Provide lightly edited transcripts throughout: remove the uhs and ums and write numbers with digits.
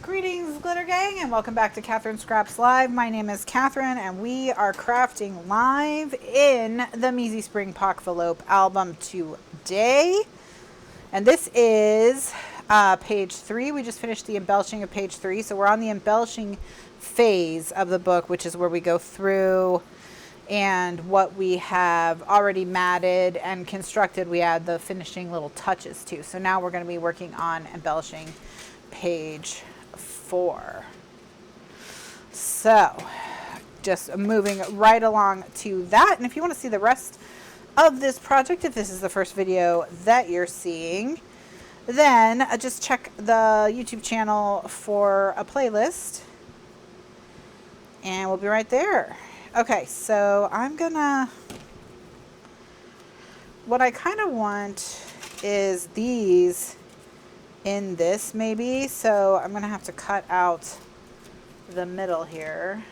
Greetings, Glitter Gang, and welcome back to Kathryn Scraps Live. My name is Kathryn, and we are crafting live in the Measy Spring Pock-Velope album today. And this is page 3. We just finished the embellishing of page 3, so we're on the embellishing phase of the book, which is where we go through and what we have already matted and constructed, we add the finishing little touches to. So now we're going to be working on embellishing page 4. So just moving right along to that. And if you want to see the rest of this project, if this is the first video that you're seeing, then just check the YouTube channel for a playlist and we'll be right there. Okay, so I'm gonna, what I kind of want is these in this maybe, so I'm gonna have to cut out the middle here.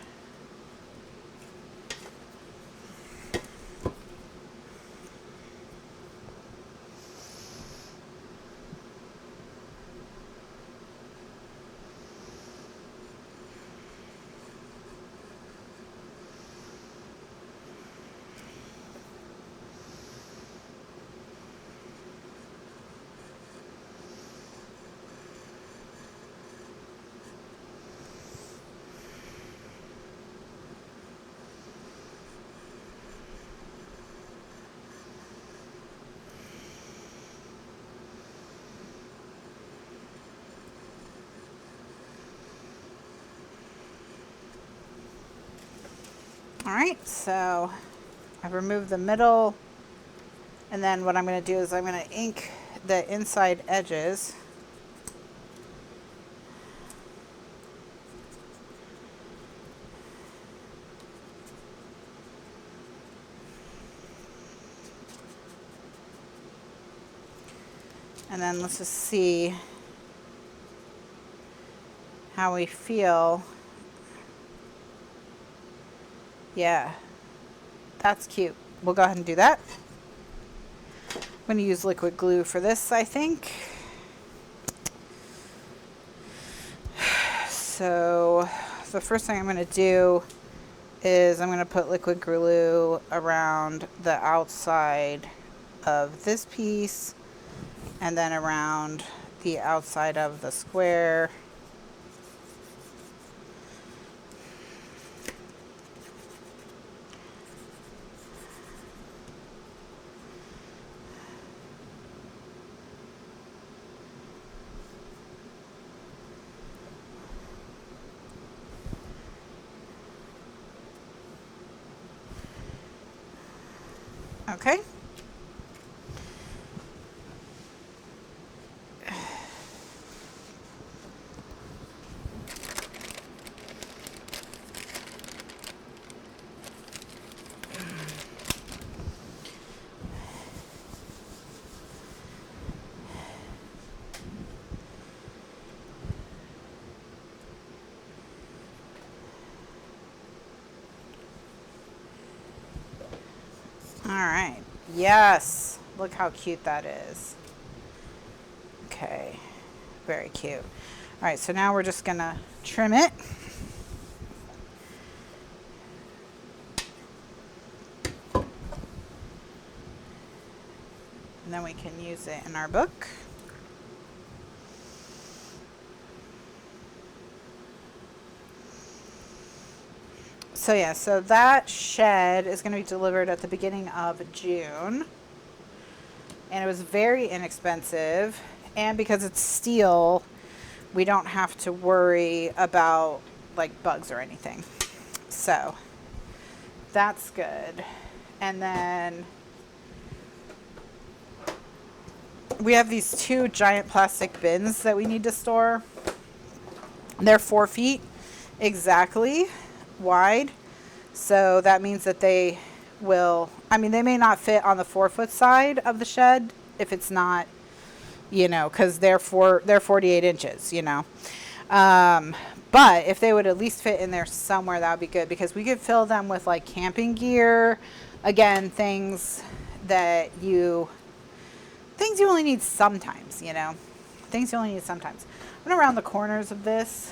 All right, so I've removed the middle, and then what I'm going to do is I'm going to ink the inside edges. And then let's just see how we feel. Yeah, that's cute. We'll go ahead and do that. I'm going to use liquid glue for this, I think. So the first thing I'm going to do is I'm going to put liquid glue around the outside of this piece and then around the outside of the square. Okay. All right. Yes. Look how cute that is. Okay. Very cute. All right. So now we're just going to trim it. And then we can use it in our book. So yeah, so that shed is going to be delivered at the beginning of June. And it was very inexpensive. And because it's steel, we don't have to worry about like bugs or anything. So that's good. And then we have these 2 giant plastic bins that we need to store. They're 4 feet exactly wide, so that means that they will, I mean, they may not fit on the 4-foot side of the shed if it's not, you know, because they're 48 inches, you know, but if they would at least fit in there somewhere, that would be good, because we could fill them with like camping gear, again, things you only need sometimes, you know, things you only need sometimes. went around the corners of this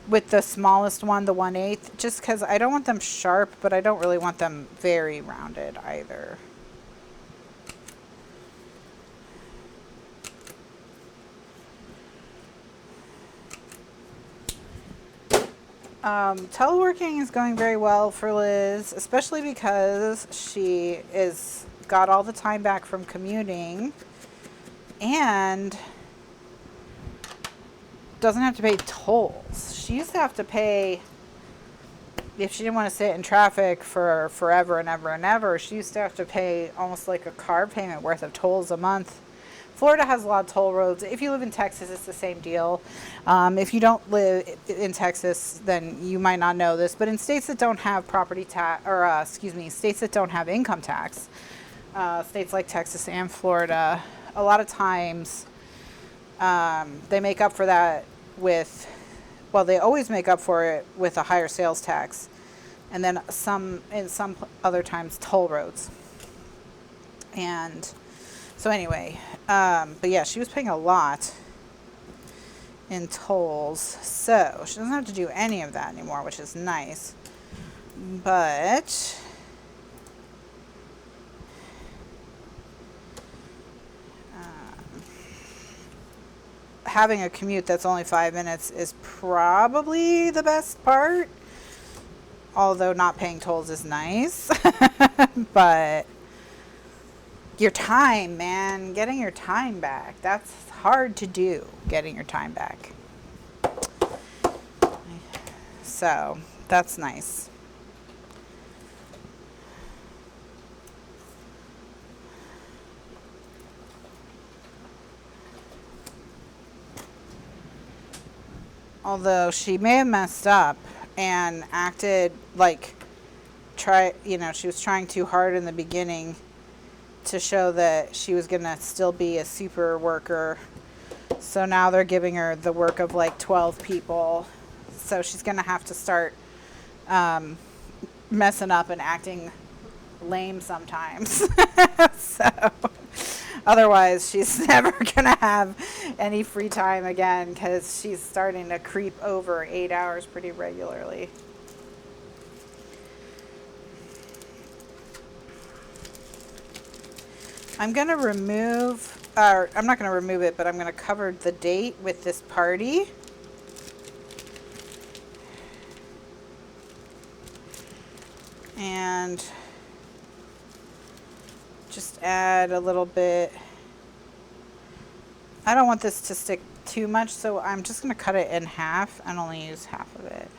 with the smallest one, the 1/8, just because I don't want them sharp, but I don't really want them very rounded either. Teleworking is going very well for Liz, especially because she is got all the time back from commuting and doesn't have to pay tolls. She used to have to pay, if she didn't want to sit in traffic for forever and ever and ever, she used to have to pay almost like a car payment worth of tolls a month. Florida has a lot of toll roads. If you live in Texas, it's the same deal. If you don't live in Texas, then you might not know this. But in states that don't have property tax, or states that don't have income tax, states like Texas and Florida, a lot of times they make up for that with, well, they always make up for it with a higher sales tax, and then in some other times toll roads. And so anyway, but yeah, she was paying a lot in tolls, so she doesn't have to do any of that anymore, which is nice. But having a commute that's only 5 minutes is probably the best part, although not paying tolls is nice. But your time, man, getting your time back, that's hard to do, getting your time back. So that's nice. Although she may have messed up and acted like she was trying too hard in the beginning to show that she was going to still be a super worker. So now they're giving her the work of like 12 people. So she's going to have to start messing up and acting lame sometimes. So otherwise she's never going to have any free time again, because she's starting to creep over 8 hours pretty regularly. I'm going to remove, I'm not going to remove it, but I'm going to cover the date with this party. And just add a little bit. I don't want this to stick too much, so I'm just going to cut it in half and only use half of it.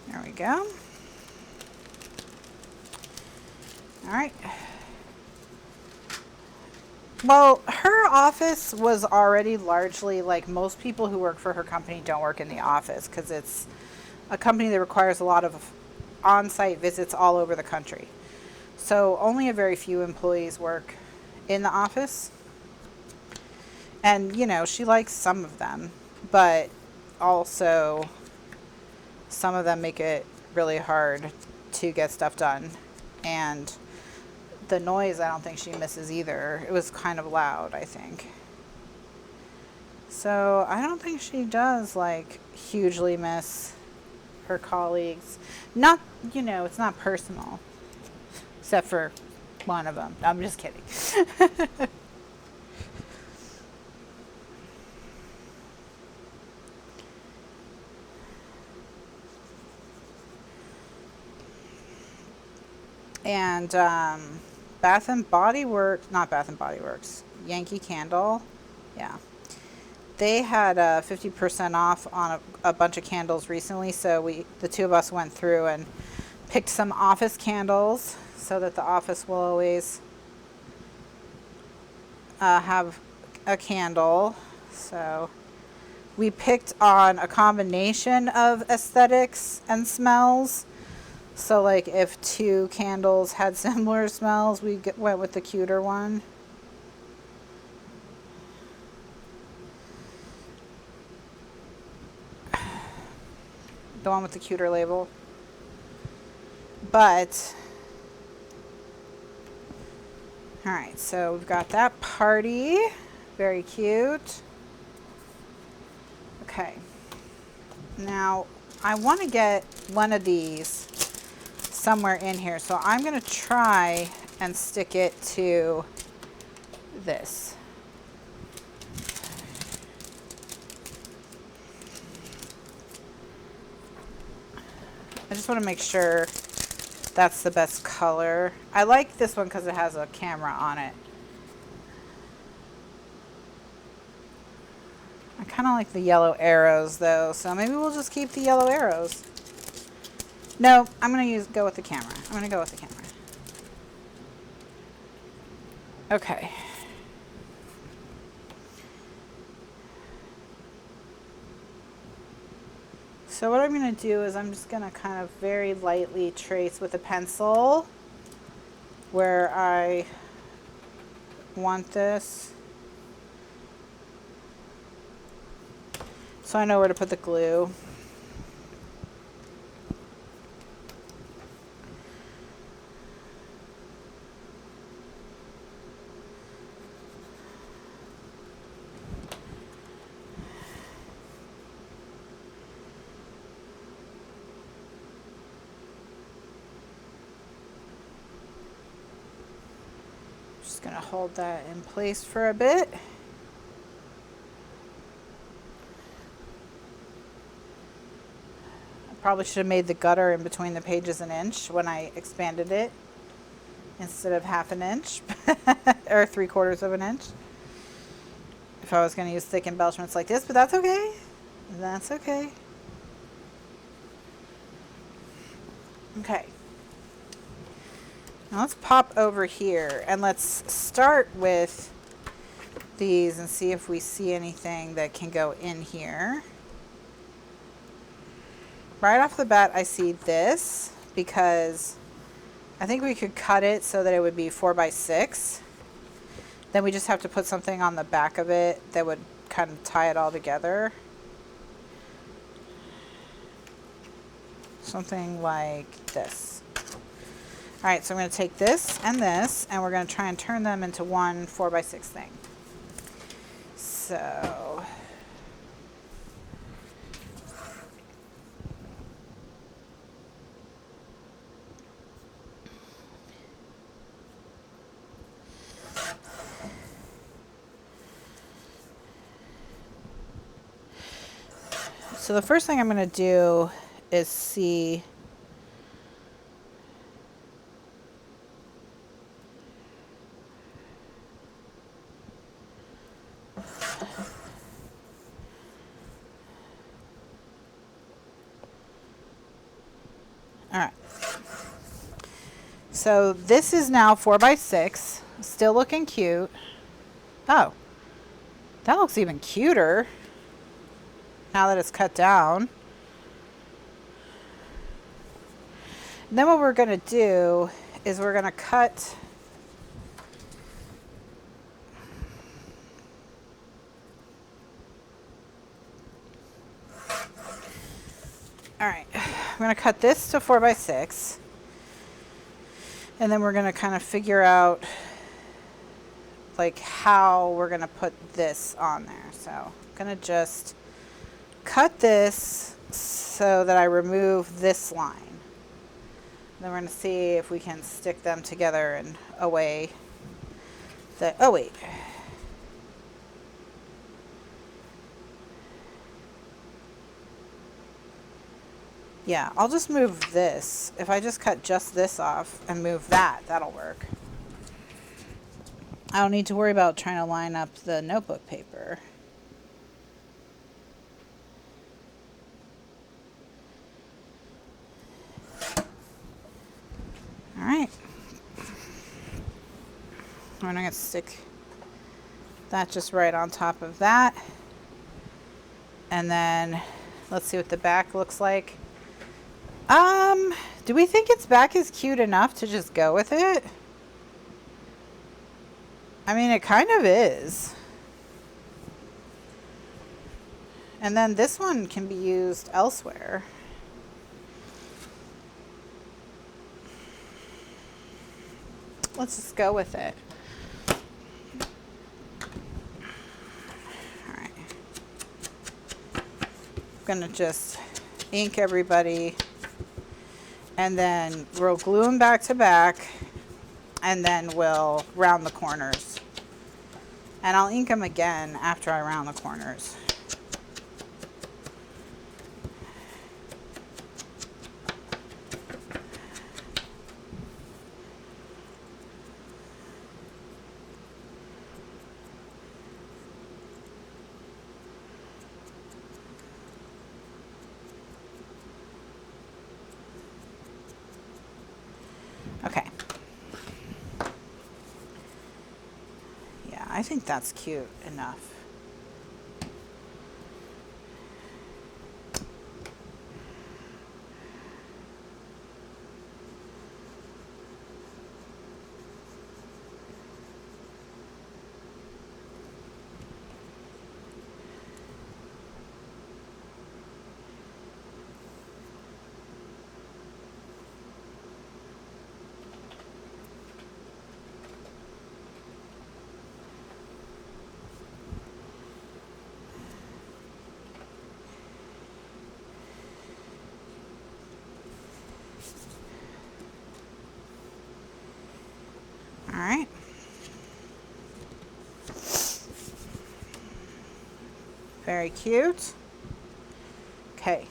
There we go. All right. Well, her office was already largely, like, most people who work for her company don't work in the office because it's a company that requires a lot of on-site visits all over the country. So only a very few employees work in the office. And, you know, she likes some of them, but also some of them make it really hard to get stuff done. And the noise, I don't think she misses either. It was kind of loud, I think. So I don't think she does, like, hugely miss her colleagues. Not, you know, it's not personal. Except for one of them. I'm just kidding. And Bath and Body Works, not Bath and Body Works, Yankee Candle, yeah. They had 50% off on a bunch of candles recently, so the two of us went through and picked some office candles so that the office will always have a candle. So we picked on a combination of aesthetics and smells. So, like, if two candles had similar smells, we went with the cuter one. The one with the cuter label. But, all right, so we've got that party. Very cute. Okay. Now, I want to get one of these somewhere in here. So I'm going to try and stick it to this. I just want to make sure that's the best color. I like this one because it has a camera on it. I kind of like the yellow arrows though, so maybe we'll just keep the yellow arrows. No, I'm going to go with the camera. I'm going to go with the camera. Okay. So what I'm going to do is I'm just going to kind of very lightly trace with a pencil where I want this. So I know where to put the glue. Just going to hold that in place for a bit. Probably should have made the gutter in between the pages an inch when I expanded it instead of half an inch or 3/4 of an inch. If I was going to use thick embellishments like this, but that's okay. That's okay. Okay. Now let's pop over here and let's start with these and see if we see anything that can go in here. Right off the bat, I see this because I think we could cut it so that it would be 4x6. Then we just have to put something on the back of it that would kind of tie it all together. Something like this. All right, so I'm going to take this, and we're going to try and turn them into one 4x6 thing. So... So the first thing I'm going to do is see all right. So this is now 4x6, still looking cute. Oh, that looks even cuter now that it's cut down. And then what we're going to do is we're going to cut all right, I'm going to cut this to 4x6, and then we're going to kind of figure out like how we're going to put this on there. So I'm going to just cut this so that I remove this line. Then we're going to see if we can stick them together in a way that, oh wait. Yeah, I'll just move this. If I just cut just this off and move that, that'll work. I don't need to worry about trying to line up the notebook paper. All right. I'm going to stick that just right on top of that. And then let's see what the back looks like. Do we think its back is cute enough to just go with it? I mean, it kind of is. And then this one can be used elsewhere. let's just go with it. All right. I'm gonna just ink everybody, and then we'll glue them back to back, and then we'll round the corners. And I'll ink them again after I round the corners. Okay. Yeah, I think that's cute enough. All right. Very cute. Okay.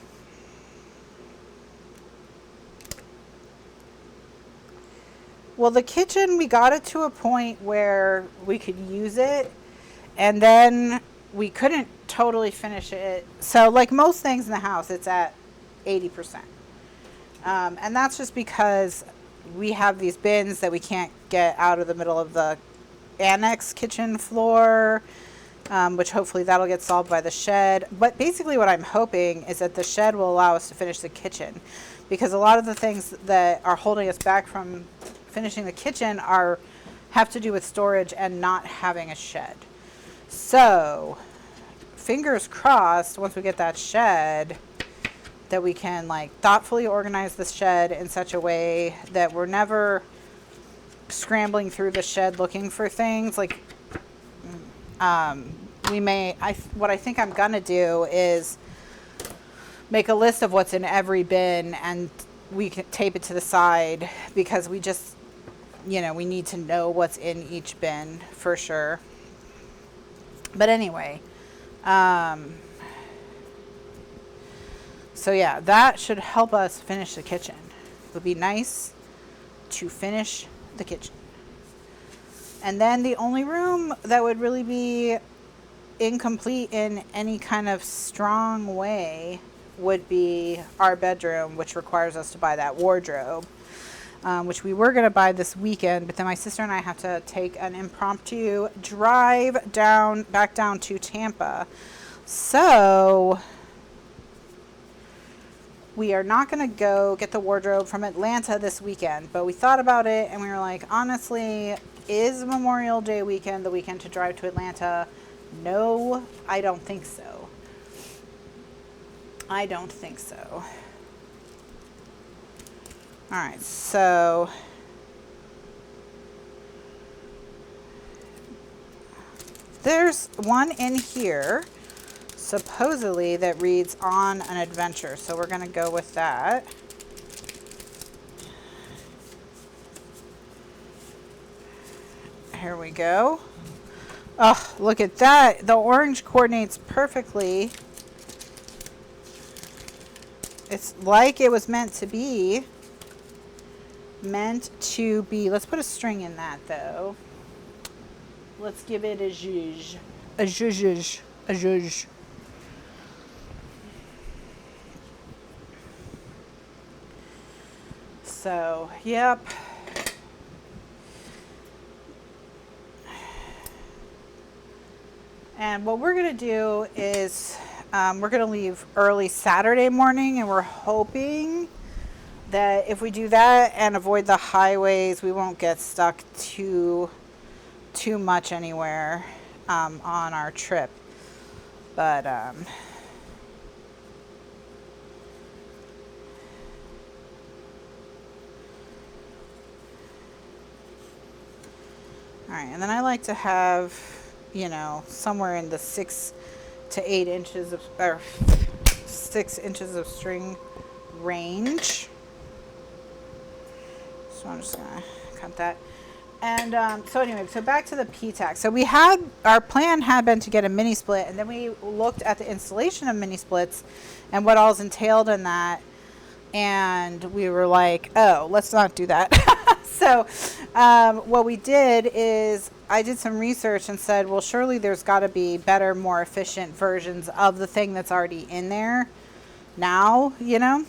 Well, the kitchen, we got it to a point where we could use it, and then we couldn't totally finish it. So like most things in the house, it's at 80%. And that's just because we have these bins that we can't get out of the middle of the annex kitchen floor, which hopefully that'll get solved by the shed. But basically what I'm hoping is that the shed will allow us to finish the kitchen, because a lot of the things that are holding us back from finishing the kitchen have to do with storage and not having a shed. So fingers crossed, once we get that shed, that we can like thoughtfully organize the shed in such a way that we're never scrambling through the shed looking for things. Like what I think I'm gonna do is make a list of what's in every bin, and we can tape it to the side, because we just, you know, we need to know what's in each bin for sure. But anyway, so yeah, that should help us finish the kitchen. It would be nice to finish the kitchen. And then the only room that would really be incomplete in any kind of strong way would be our bedroom, which requires us to buy that wardrobe, which we were going to buy this weekend, but then my sister and I have to take an impromptu drive back down to Tampa. So we are not going to go get the wardrobe from Atlanta this weekend, but we thought about it and we were like, honestly, is Memorial Day weekend the weekend to drive to Atlanta? No, I don't think so. I don't think so. All right, so there's one in here supposedly that reads On an Adventure, so we're gonna go with that. Here we go. Oh, look at that. The orange coordinates perfectly. It's like it was meant to be. Let's put a string in that though. Let's give it a zhuzh. A zhuzh. A zhuzh. So, yep. And what we're going to do is we're going to leave early Saturday morning, and we're hoping that if we do that and avoid the highways, we won't get stuck too much anywhere on our trip. But right, and then I like to have, you know, somewhere in the 6 to 8 inches of, or 6 inches of string range. So I'm just gonna cut that. And so anyway, so back to the P-TAC. So we had, our plan had been to get a mini split, and then we looked at the installation of mini splits and what all's entailed in that. And we were like, oh, let's not do that. So what we did is I did some research and said, well, surely there's got to be better, more efficient versions of the thing that's already in there now, you know?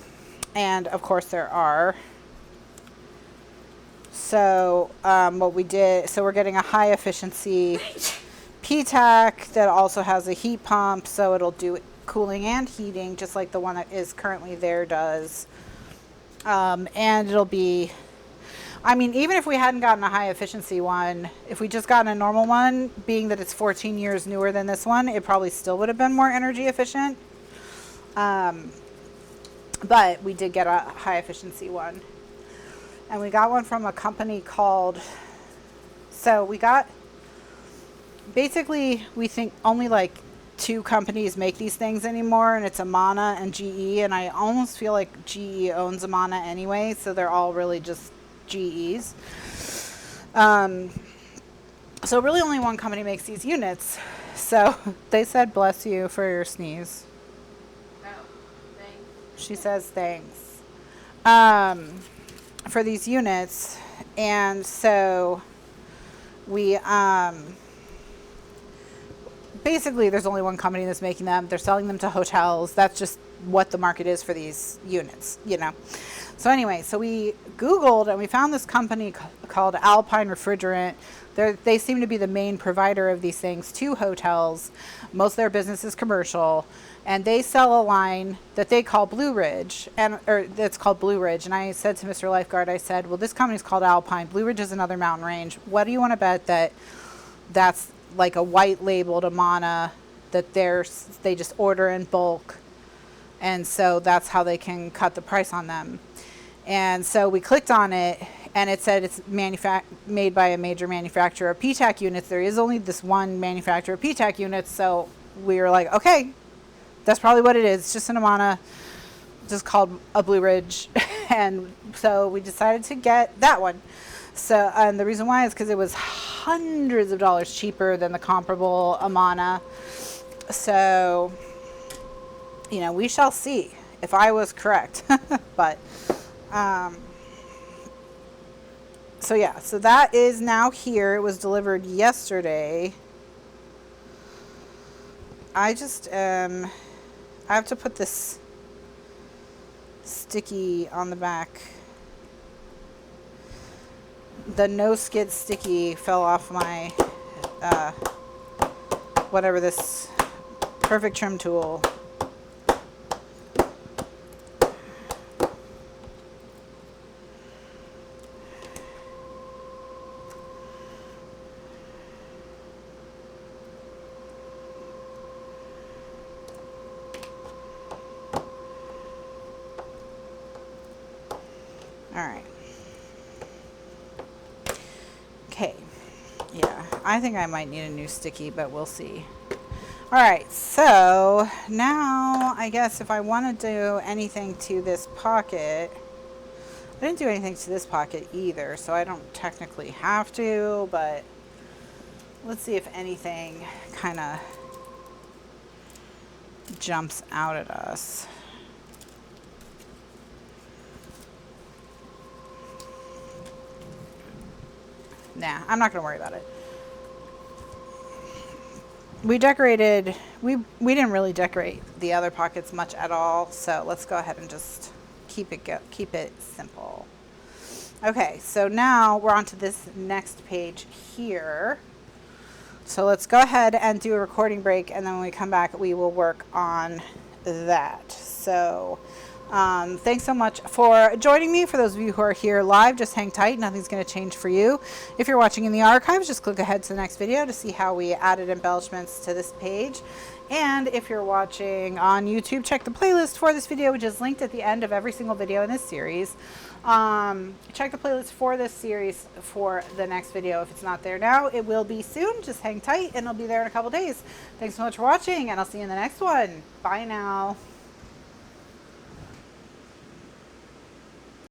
And of course there are. So what we did, so we're getting a high efficiency P-TAC that also has a heat pump, so it'll do cooling and heating just like the one that is currently there does. And it'll be, I mean, even if we hadn't gotten a high efficiency one, if we just gotten a normal one, being that it's 14 years newer than this one, it probably still would have been more energy efficient. But we did get a high efficiency one. And we got one from a company called, so we got, basically we think only like 2 companies make these things anymore, and it's Amana and GE, and I almost feel like GE owns Amana anyway, so they're all really just GEs. So really only one company makes these units. So they said bless you for your sneeze. Oh, thanks. She says thanks. For these units, and so we basically there's only one company that's making them. They're selling them to hotels. That's just what the market is for these units, you know. So anyway, so we Googled and we found this company called Alpine Refrigerant. They seem to be the main provider of these things to hotels. Most of their business is commercial, and they sell a line that they call Blue Ridge, or that's called Blue Ridge. And I said to Mr. Lifeguard, I said, well, this company's called Alpine. Blue Ridge is another mountain range. What do you want to bet that that's like a white labeled Amana that they just order in bulk, and so that's how they can cut the price on them. And so we clicked on it, and it said it's made by a major manufacturer of P-TAC units. There is only this one manufacturer of P-TAC units, so we were like, okay, that's probably what it is. It's just an Amana, just called a Blue Ridge. And so we decided to get that one. So, and the reason why is because it was hundreds of dollars cheaper than the comparable Amana. So, you know, we shall see if I was correct. But, so yeah, so that is now here. It was delivered yesterday. I just, I have to put this sticky on the back. The no skid sticky fell off my, whatever, this perfect trim tool. All right. Okay. Yeah, I think I might need a new sticky, but we'll see. All right, so now I guess if I want to do anything to this pocket, I didn't do anything to this pocket either, so I don't technically have to, but let's see if anything kind of jumps out at us. Nah, I'm not going to worry about it. We decorated, we didn't really decorate the other pockets much at all, so let's go ahead and just keep it simple. Okay, so now we're on to this next page here. So let's go ahead and do a recording break, and then when we come back, we will work on that. So Thanks so much for joining me. For those of you who are here live, just hang tight. Nothing's going to change for you. If you're watching in the archives, just click ahead to the next video to see how we added embellishments to this page. And if you're watching on YouTube, check the playlist for this video, which is linked at the end of every single video in this series. Check the playlist for this series for the next video. If it's not there now, it will be soon. Just hang tight and it'll be there in a couple days. Thanks so much for watching, and I'll see you in the next one. Bye now.